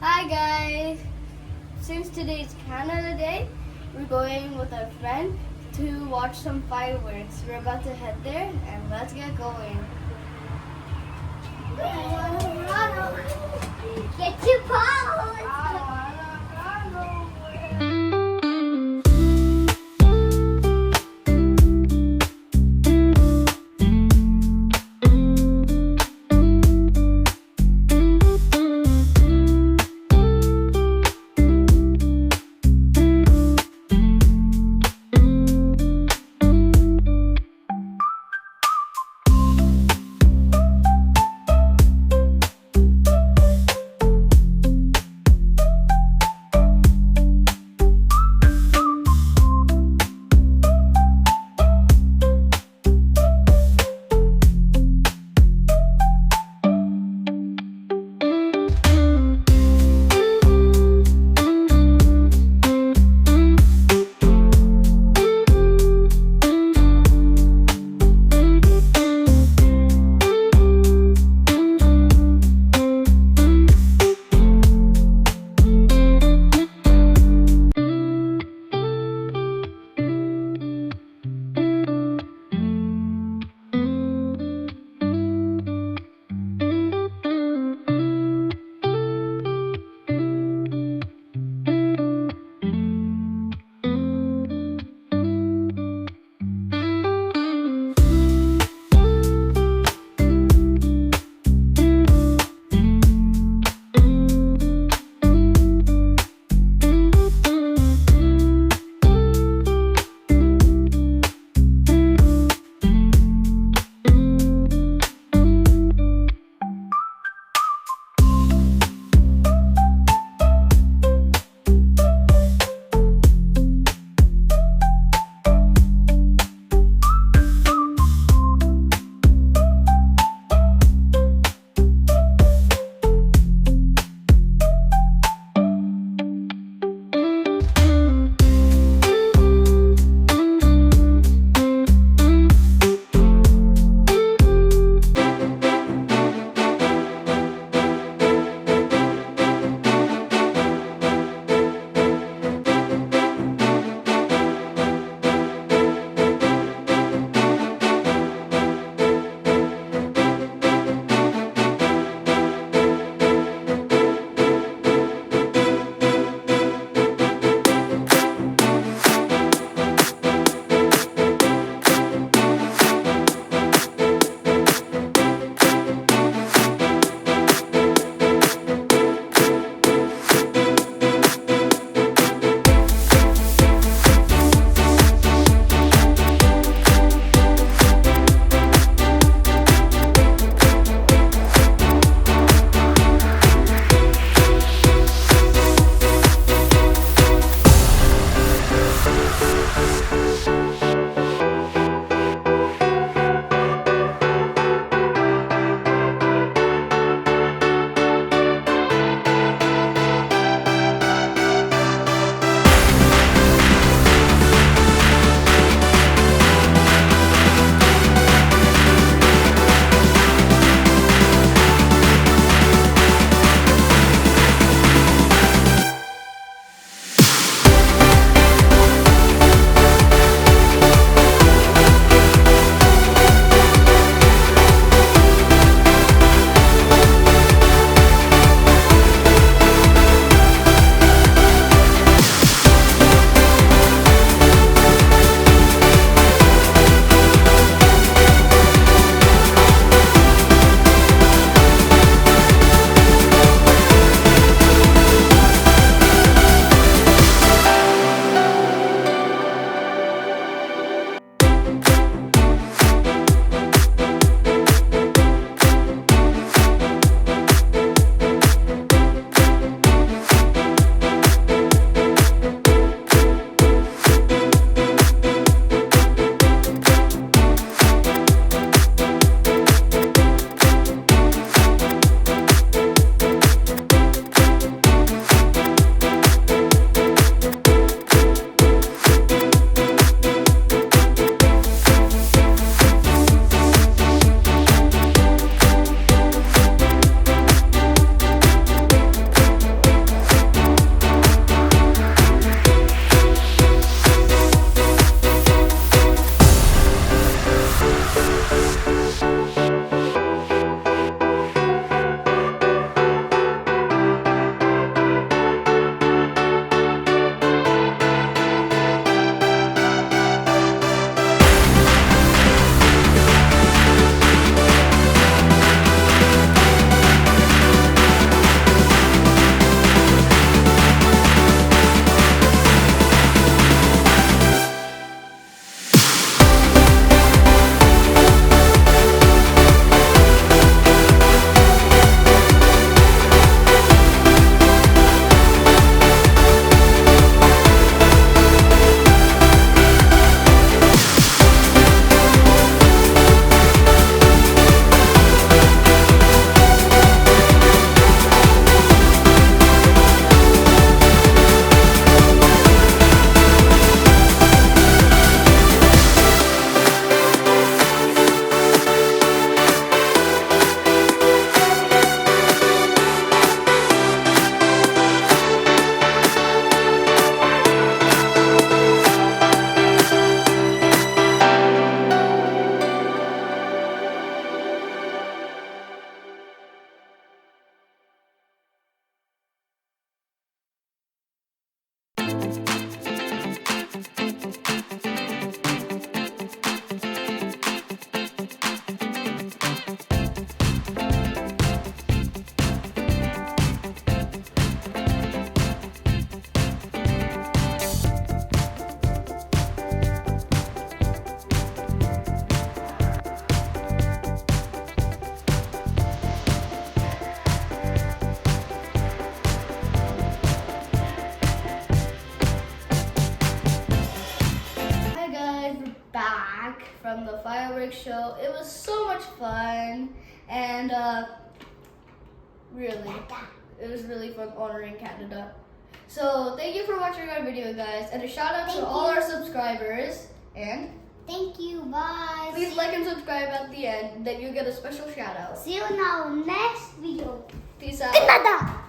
Hi guys! Since today is Canada Day, we're going with our friend to watch some fireworks. We're about to head there and let's get going. Get your paws! from the fireworks show. It was so much fun, and really, it was really fun honoring Canada. So thank you for watching our video, guys, and a shout out to all our subscribers. And Thank you. Bye. please like and subscribe at the end, then you get a special shout out. See you now next video. Peace out. Canada.